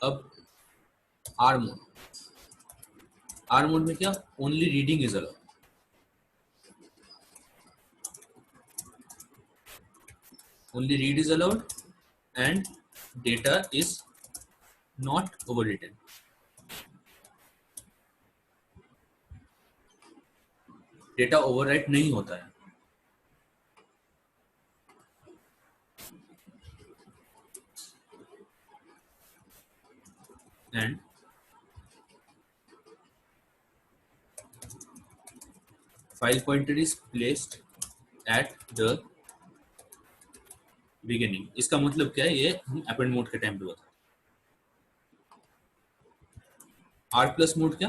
अब are mode, are mode में क्या, only reading is allowed, only read is allowed and data is not overwritten. Data overwrite नहीं होता है। And file pointer is placed at the beginning. इसका मतलब क्या है, ये हम अपेंड मोड के टाइम पे बताते हैं। आर प्लस मोड क्या,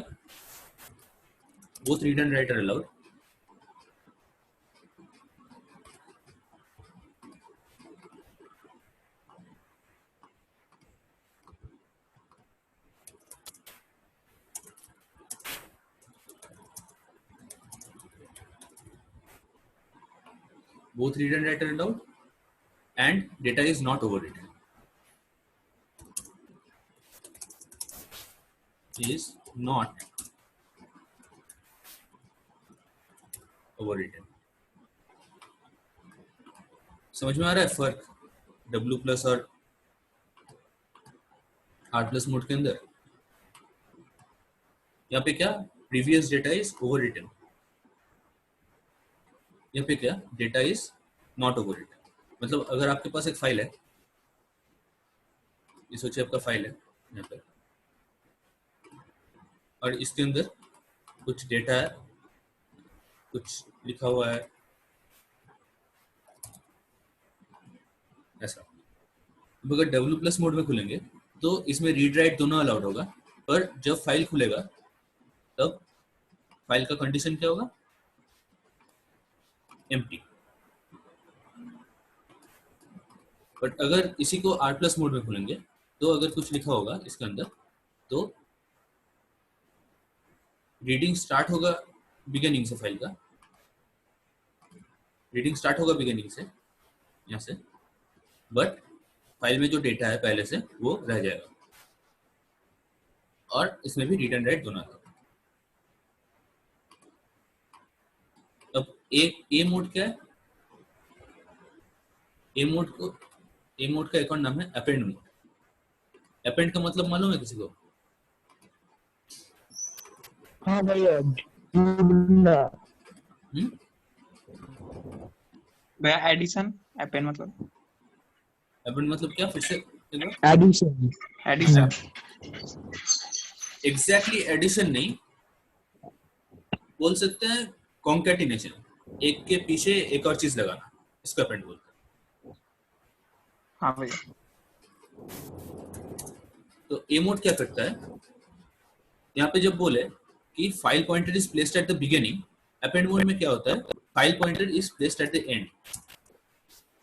both read and write are allowed. Both read and write are allowed and data is not overwritten. Is not overwritten. समझ में आ रहा है फर्क W प्लस और R प्लस मोड के अंदर? यहाँ पे क्या, प्रीवियस डेटा इज ओवररिटन, यहाँ पे क्या, डेटा इज नॉट ओवररिटन। मतलब अगर आपके पास एक फाइल है, ये सोचिए आपका फाइल है यहाँ पे, और इसके अंदर कुछ डेटा है, कुछ लिखा हुआ है ऐसा। अब अगर W प्लस मोड में खुलेंगे तो इसमें रीड राइट दोनों अलाउड होगा, पर जब फाइल खुलेगा तब फाइल का कंडीशन क्या होगा, एम्प्टी। बट अगर इसी को R प्लस मोड में खोलेंगे तो अगर कुछ लिखा होगा इसके अंदर तो रीडिंग स्टार्ट होगा बिगिनिंग से, फाइल का रीडिंग स्टार्ट होगा बिगिनिंग से यहाँ से, बट फाइल में जो डेटा है पहले से वो रह जाएगा, और इसमें भी रीड एंड राइट दोनों आता है। अब ए मोड क्या है, ए मोड का एक और नाम है अपेंड मोड। अपेंड का मतलब मालूम है किसी को? हाँ भैया, जोड़ना। भैया एडिशन, अपेंड मतलब, अपेंड मतलब क्या, फिर से एडिशन। एडिशन। एग्जैक्टली एडिशन नहीं, बोल सकते हैं कॉन्कैटिनेशन, एक के पीछे एक और चीज लगाना, इसका अपेंड बोलते हैं। हाँ भैया। तो ए मोड क्या करता है, यहाँ पे जब बोले कि file pointer is placed at the beginning, append mode में क्या होता है, file pointer is placed at the end,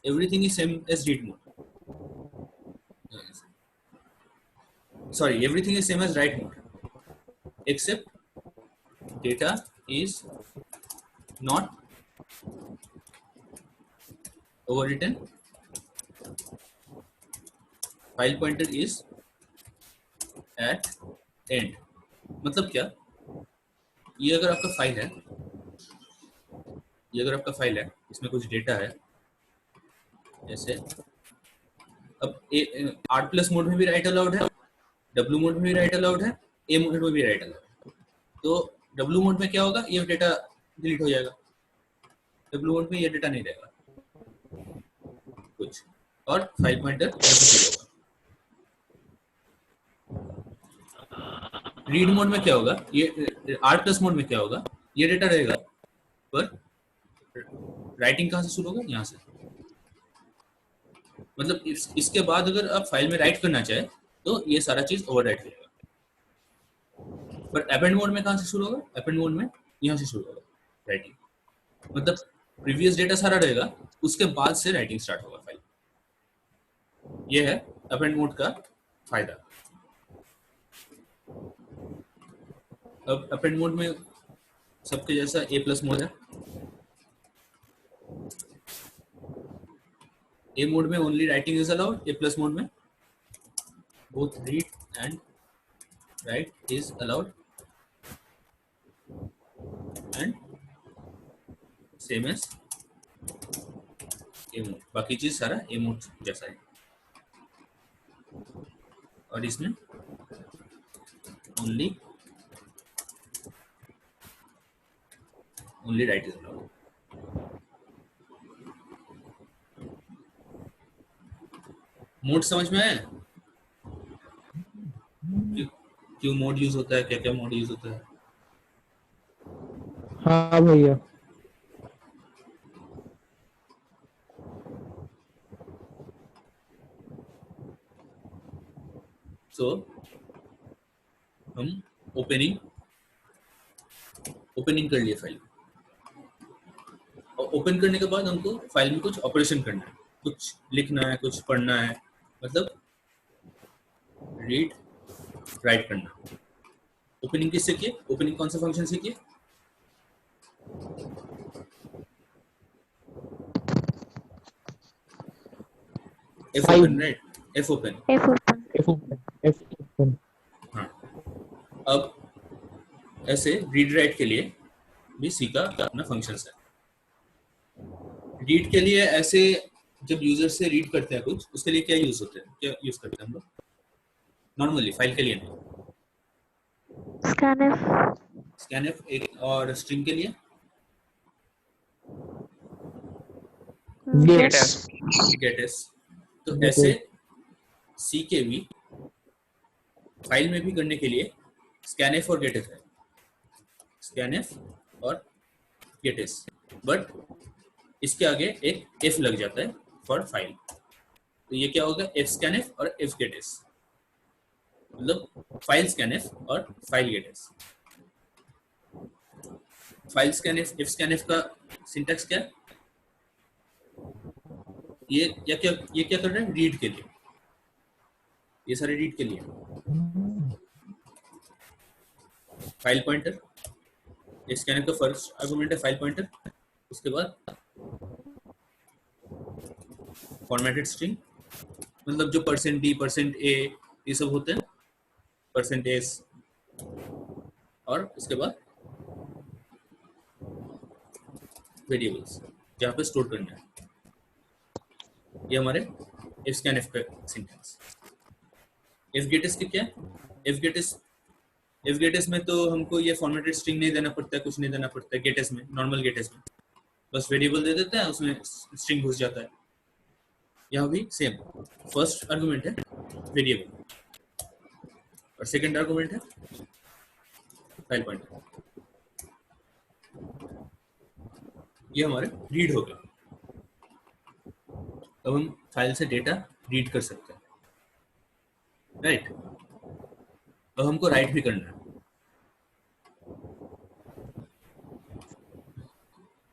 everything is same as read mode, sorry, everything is same as write mode except data is not overwritten, file pointer is at end। मतलब क्या, ये अगर आपका file है, ये अगर आपका file है, इसमें कुछ डेटा है जैसे, अब R प्लस मोड में भी राइट अलाउड है, W मोड में भी राइट अलाउड है, A मोड में भी राइट अलाउड है। तो W मोड में क्या होगा, ये डेटा डिलीट हो जाएगा, W मोड में ये डेटा नहीं रहेगा कुछ, और फाइल पॉइंटर होगा। रीड मोड में क्या होगा, ये R प्लस मोड में क्या होगा, ये डेटा रहेगा, पर राइटिंग कहाँ से शुरू होगा, यहाँ से। मतलब इसके बाद अगर आप फाइल में राइट करना चाहे तो ये सारा चीज ओवर राइट करेगा, पर अपेंड मोड में कहाँ से शुरू होगा, अपेंड मोड में यहाँ से शुरू होगा राइटिंग। मतलब प्रीवियस डेटा सारा रहेगा, उसके बाद से राइटिंग स्टार्ट होगा फाइल। ये है अपेंड मोड का फायदा। अब अपेंड मोड में सबके जैसा ए प्लस मोड है, ए मोड में only writing is allowed, a plus mode में both read and write is allowed and same as a mode, बाकी चीज सारा एमोट जैसा है। और इसमें only write is allowed. Mode समझ में आया? क्यों मोड यूज होता है, क्या क्या मोड यूज होता है? हाँ भैया। सो हम ओपनिंग कर लिए फाइल, और ओपन करने के बाद हमको फाइल में कुछ ऑपरेशन करना है, कुछ लिखना है, कुछ पढ़ना है, मतलब रीड राइट करना। ओपनिंग किससे किए? ओपनिंग कौन सा फंक्शन से किए? F open, right? F open. हाँ, अब ऐसे रीड राइट के लिए भी सी का अपना फंक्शन है। रीड के लिए ऐसे जब यूजर से रीड करते हैं कुछ, उसके लिए क्या यूज होते हैं, क्या यूज करते हैं हम लोग नॉर्मली? फाइल के लिए नहीं, स्कैनफ एक, और स्ट्रिंग के लिए गेटस। तो ऐसे सी के भी फाइल में भी करने के लिए स्कैनफ और गेटस है, स्कैनफ और गेटस, बट इसके आगे एक एफ लग जाता है फॉर फाइल। तो ये क्या होगा? एफ स्कैनफ और एफ गेटस, मतलब फाइल स्कैनफ और file gates. File scanf, F scanf का सिंटैक्स क्या है? ये क्या कर रहे हैं? रीड के लिए, ये सारे रीड के लिए। फाइल पॉइंटर, एफ स्कैनफ का फर्स्ट आर्गुमेंट है फाइल पॉइंटर, उसके बाद फॉर्मेटेड स्ट्रिंग, मतलब जो %d, %a ये सब होते हैं, %s, और उसके बाद वेरिएबल्स जहाँ पे स्टोर करना है। ये हमारे एफ स्कैनफ का सिंटैक्स। एफ गेटस के क्या है? एफ गेटस में तो हमको ये फॉर्मेटेड स्ट्रिंग नहीं देना पड़ता है, कुछ नहीं देना पड़ता है गेटस में, नॉर्मल गेटस में बस वेरिएबल दे देते हैं, उसमें स्ट्रिंग घुस जाता है। यहाँ भी सेम, फर्स्ट आर्गुमेंट है वेरिएबल और सेकंड आर्गुमेंट है फाइल पॉइंटर। ये हमारे रीड हो गया। अब हम फाइल से डेटा रीड कर सकते हैं, राइट? अब हमको राइट भी करना है।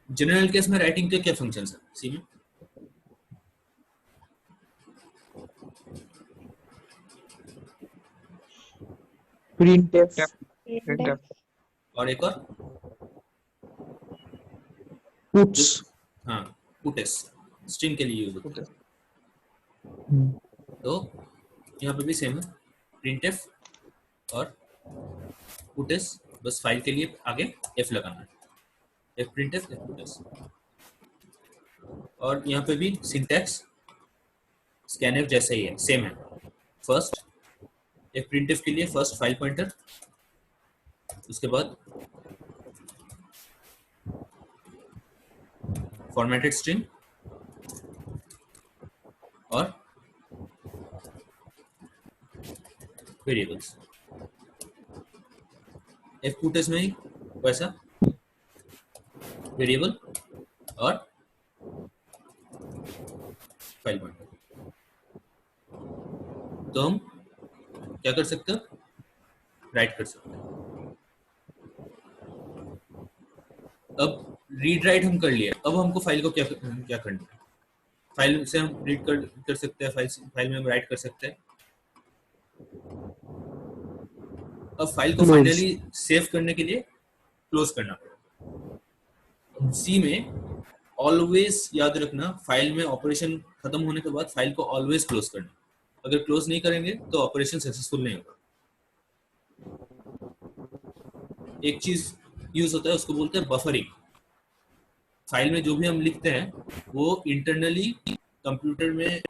जनरल केस में राइटिंग के क्या फंक्शंस है सी में? printf और एक और puts। हाँ, puts स्ट्रिंग के लिए यूज होता है। तो यहाँ पे भी सेम है, printf और puts, बस फाइल के लिए आगे f लगाना है, f printf f puts। और यहाँ पे भी सिंटैक्स स्कैनफ जैसा ही है, सेम है। फर्स्ट f printf के लिए फर्स्ट फाइल पॉइंटर, उसके बाद फॉर्मेटेड स्ट्रिंग और वेरिएबल्स। एफ पुट्स में ही वैसा वेरिएबल और फाइल पॉइंटर। तो हम क्या कर सकते हैं? राइट कर सकते हैं। अब रीड राइट हम कर लिए, अब हमको फाइल को क्या करना है? फाइल से हम रीड कर सकते हैं, फाइल में हम राइट कर सकते हैं। अब फाइल को फाइनली सेव करने के लिए क्लोज करना पड़ेगा। सी में ऑलवेज याद रखना, फाइल में ऑपरेशन खत्म होने के बाद फाइल को ऑलवेज क्लोज करना। अगर क्लोज नहीं करेंगे तो ऑपरेशन सक्सेसफुल नहीं होगा। एक चीज यूज होता है, उसको बोलते हैं बफरिंग। फाइल में जो भी हम लिखते हैं वो इंटरनली कंप्यूटर में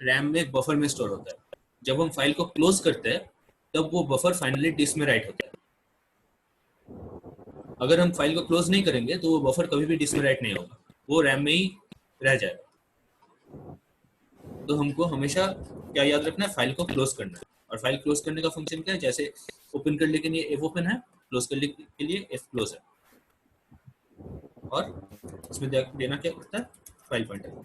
रैम में एक बफर में स्टोर होता है। जब हम फाइल को क्लोज करते हैं तब वो बफर फाइनली डिस्क में राइट होता है। अगर हम फाइल को क्लोज नहीं करेंगे तो वो बफर कभी भी डिस्क में राइट नहीं होगा, वो रैम में ही रह जाएगा। तो हमको हमेशा क्या याद रखना है, फाइल को क्लोज करना है। और फाइल क्लोज करने का फंक्शन क्या है, जैसे ओपन करने के लिए एफ ओपन है, क्लोज करने के लिए एफ क्लोज है। और इसमें देना क्या पड़ता है, फाइल पॉइंटर।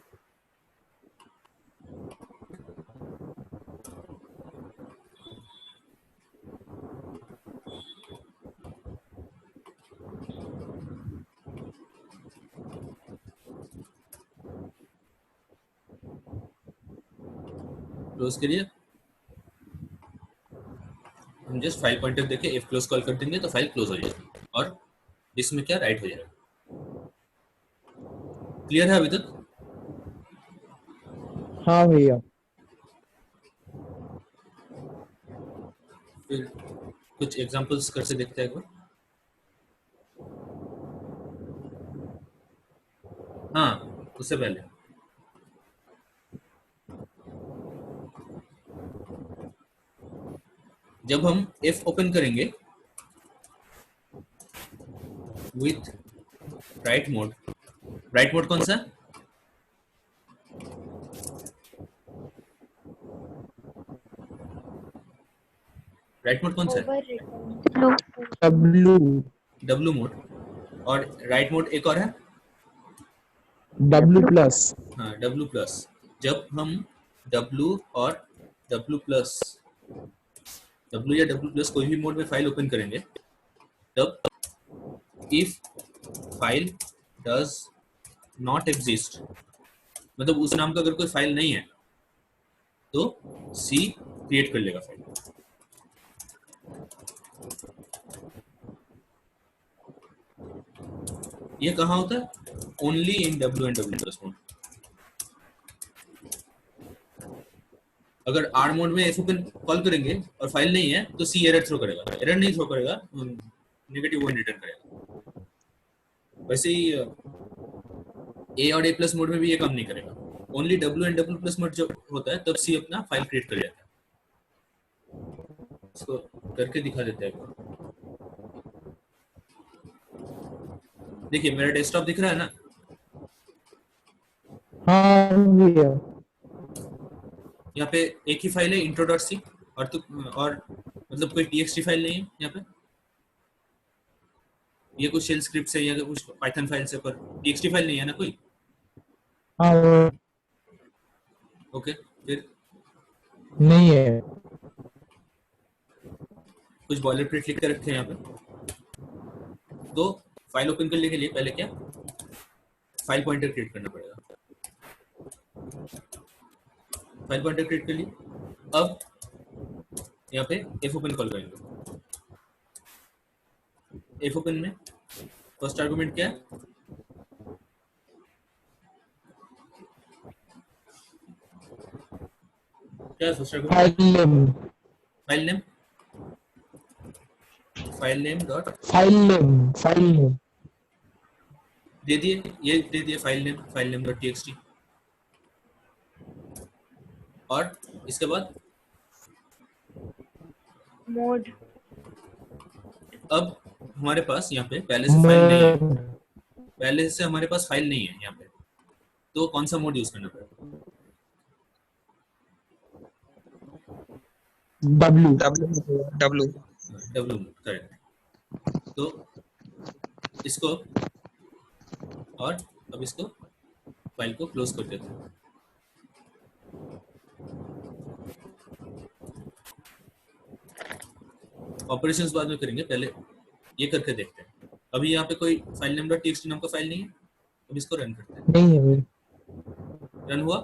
क्लोज के लिए हम जस्ट फाइल पॉइंटर देके एफ क्लोज कॉल कर देंगे तो फाइल क्लोज हो जाएगी और इसमें क्या राइट हो जाएगा। क्लियर है अभी तक? हाँ भैया। फिर कुछ एग्जांपल्स कर से देखते हैं एक बार। हाँ, उससे पहले जब हम एफ ओपन करेंगे with right mode, right mode कौन सा है? राइट मोड कौन सा है? डब्लू। W mode. और राइट मोड एक और है, डब्लू प्लस। हाँ डब्लू प्लस। जब हम डब्लू और डब्लू प्लस, डब्लू या डब्लू प्लस कोई भी मोड में फाइल ओपन करेंगे तब if file does not exist, मतलब उस नाम का अगर कोई फाइल नहीं है तो सी क्रिएट कर लेगा फाइल। ये कहाँ होता है? Only in W and W plus mode. अगर आर मोड में एफ ओपन कॉल करेंगे और फाइल नहीं है तो सी एरर थ्रो करेगा, एरर नहीं थ्रो करेगा, नेगेटिव वन रिटर्न करेगा। वैसे ही ए और ए प्लस मोड में भी ये काम नहीं करेगा। Only W and W plus mode जब होता है तब सी अपना फाइल क्रिएट कर लेता है। इसको करके दिखा देते हैं। देखिए मेरा डेस्कटॉप दिख रहा है ना? हाँ भैया। यहाँ पे एक ही फाइल है इंट्रो डॉट सी, और तो और मतलब कोई टीएक्सटी फाइल नहीं है यहाँ पे। ये कुछ शेल स्क्रिप्ट से या कुछ पाइथन फाइल से, पर टीएक्सटी फाइल नहीं है ना कोई। हाँ ओके, फिर नहीं है। कुछ बॉयलर प्लेट लिख कर रखे हैं यहाँ पे। तो फाइल ओपन करने के लिए पहले क्या, फाइल पॉइंटर क्रिएट करना पड़ेगा। फाइल पॉइंटर क्रिएट कर ली। अब यहाँ पे एफ ओपन कॉल करेंगे। एफ ओपन में फर्स्ट आर्गुमेंट क्या है, क्या है first argument? File name. File name, file name dot file name. File name दे दिए, ये दे दिए फाइल नेम डॉट टीएक्सटी। और इसके बाद मोड। अब हमारे पास यहाँ पे पहले से फाइल नहीं है, मोड। पहले से हमारे पास फाइल नहीं है यहाँ पे, तो कौन सा मोड यूज करना पड़ेगा? W. W W mode, correct. तो इसको, और अब इसको फाइल को क्लोज कर देते हैं। ऑपरेशंस बाद में करेंगे, पहले ये करके देखते हैं। अभी यहाँ पे कोई फाइल नेम डॉट टीएक्सटी नाम का फाइल नहीं है, अब इसको रन करते हैं। नहीं है भैया। रन हुआ,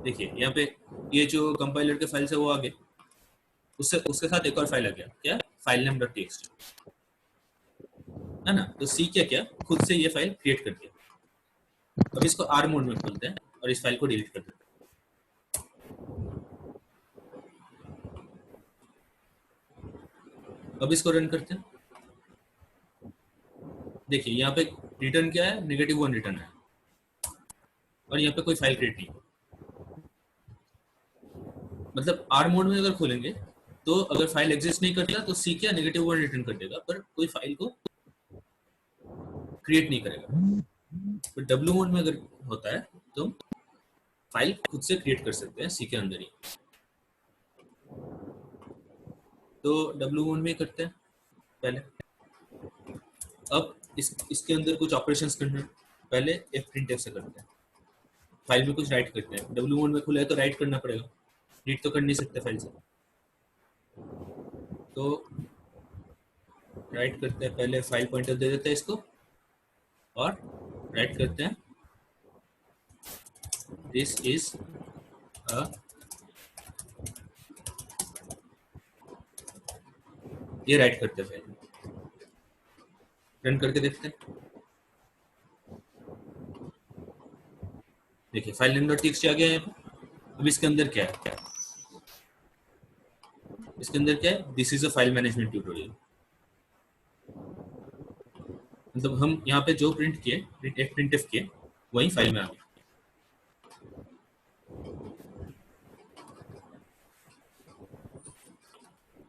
देखिए यहाँ पे ये जो कंपाइलर के फाइल्स है वो आ गए, उससे उसके साथ एक और फाइल आ गया, क्या, फाइल नेम डॉट टीएक्सटी है ना। तो सी क्या क्या खुद से ये फाइल क्रिएट कर दिया। अब इसको आर मोड में खोलते हैं और इस फाइल को डिलीट कर देते हैं। अब इसको रन करते हैं। देखिए यहाँ पे रिटर्न क्या है, -1 रिटर्न है, और यहाँ पे कोई फाइल क्रिएट नहीं। मतलब आर मोड में अगर खोलेंगे तो अगर फाइल एग्जिस्ट नहीं करेगा तो सी क्या -1 रिटर्न कर देगा, पर कोई फाइल को क्रिएट नहीं करेगा। पर डब्ल्यू मोड में अगर होता है तो फाइल खुद से क्रिएट कर सकते हैं सी के अंदर ही। तो डब्ल्यू मोड में करते हैं पहले। अब इसके अंदर कुछ ऑपरेशंस करना है, पहले एफ प्रिंट एफ से करते हैं। फाइल में कुछ राइट करते हैं, डब्ल्यू मोड में खुला है तो राइट करना पड़ेगा, रीड तो कर नहीं सकते फाइल से। तो राइट करते हैं, पहले फाइल पॉइंटर दे देते हैं इसको, और राइट करते हैं दिस इज अ, ये राइट करते हैं फाइल, रन करके देखते हैं। देखिए फाइल नेम डॉट टीएक्सटी आ गया यहाँ पे। अब इसके अंदर क्या है, इसके अंदर क्या है, this is a file management tutorial. मतलब हम यहाँ पे जो प्रिंट किए, प्रिंट एफ किए, वही फाइल में आ गया।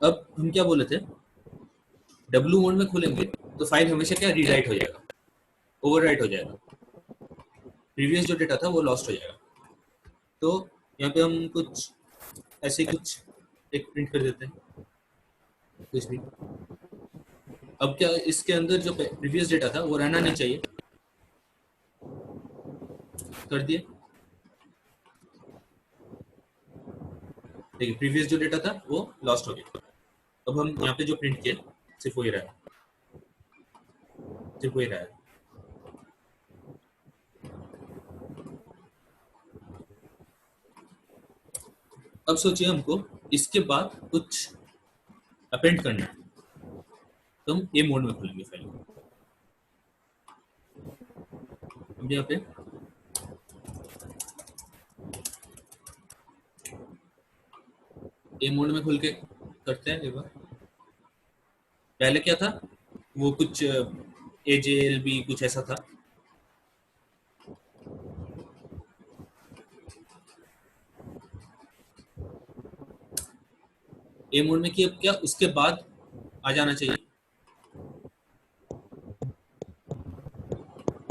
अब हम क्या बोले थे, डब्ल्यू मोड में खोलेंगे तो फाइल हमेशा क्या रीराइट हो जाएगा, ओवरराइट हो जाएगा, प्रीवियस जो डेटा था वो लॉस्ट हो जाएगा। तो यहाँ पे हम कुछ ऐसे कुछ एक प्रिंट कर देते हैं, कुछ भी। अब क्या इसके अंदर जो प्रीवियस डेटा था वो रहना नहीं चाहिए, कर दिए। देखिए प्रीवियस जो डेटा था वो लॉस्ट हो गया। अब हम यहाँ पे जो प्रिंट किए सिर्फ वही रहा है, सिर्फ वही रहा है। अब सोचिए हमको इसके बाद कुछ अपेंड करना है, तो हम ए मोड में खोलेंगे फाइल। अब यहाँ पे ए मोड में खोल के करते हैं एक बार। पहले क्या था, वो कुछ AJLB कुछ ऐसा था। ए मोड में किया क्या, उसके बाद आ जाना चाहिए।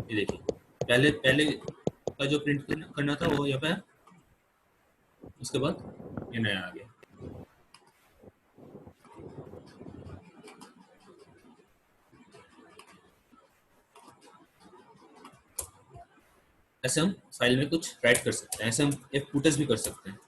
ये देखिए पहले पहले का जो प्रिंट करना था वो यहाँ पे है, उसके बाद ये नया आ गया। ऐसे हम फाइल में कुछ राइट कर सकते हैं, ऐसे हम एक पुटर्स भी कर सकते हैं।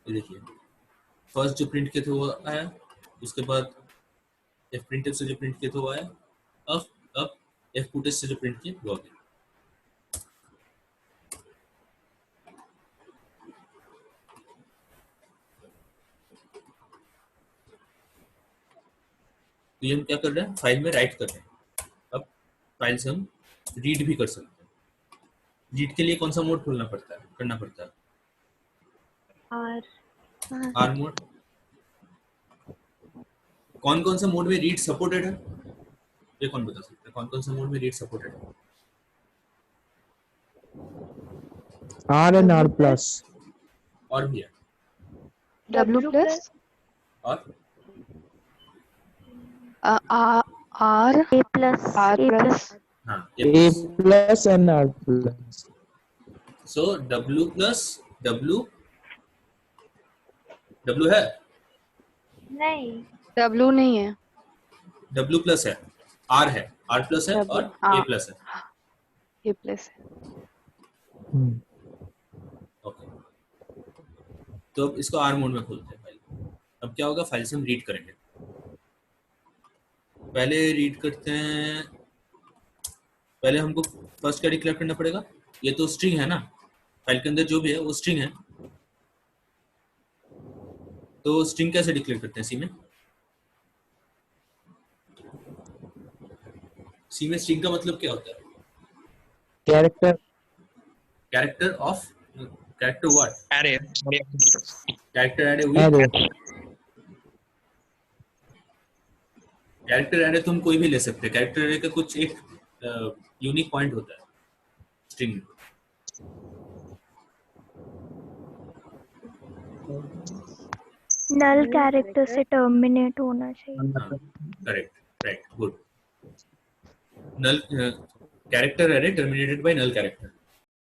ये देखिए फर्स्ट जो प्रिंट किए थे वो आया, उसके बाद एफ प्रिंटर से जो प्रिंट किए थे वो आया, अब एफ पुटर्स से जो प्रिंट किए वो आ गया। तो ये हम क्या कर रहे हैं, फाइल में राइट कर रहे हैं। अब फाइल से हम रीड भी कर सकते हैं। रीड के लिए कौन सा मोड खोलना पड़ता है, करना पड़ता है, आर मोड। कौन कौन सा मोड में रीड सपोर्टेड है, ये कौन बता सकता है, कौन कौन सा मोड में रीड सपोर्टेड है? R and R plus. और भी है, W plus और R A plus हाँ A plus and R plus. So W plus W है, नहीं W नहीं है, W प्लस है, R है, R प्लस है W, और हाँ। A प्लस है। A plus है। ओके, तो अब इसको आर मोड में खोलते हैं फाइल। अब क्या होगा, फाइल से हम रीड करेंगे। पहले रीड करते हैं, पहले हमको फर्स्ट क्या डिक्लेयर करना पड़ेगा, ये तो स्ट्रिंग है ना, फाइल के अंदर जो भी है वो स्ट्रिंग है, तो स्ट्रिंग कैसे डिक्लेयर करते हैं सी में? सी में स्ट्रिंग का मतलब क्या होता है? Character character of, character what? अरे character array with, array. Character array तुम कोई भी ले सकते हैं। कैरेक्टर एरे का कुछ एक यूनिक पॉइंट होता है स्ट्रिंग में। नल कैरेक्टर से टर्मिनेट होना चाहिए। Correct, right, good. Null character array terminated by null character.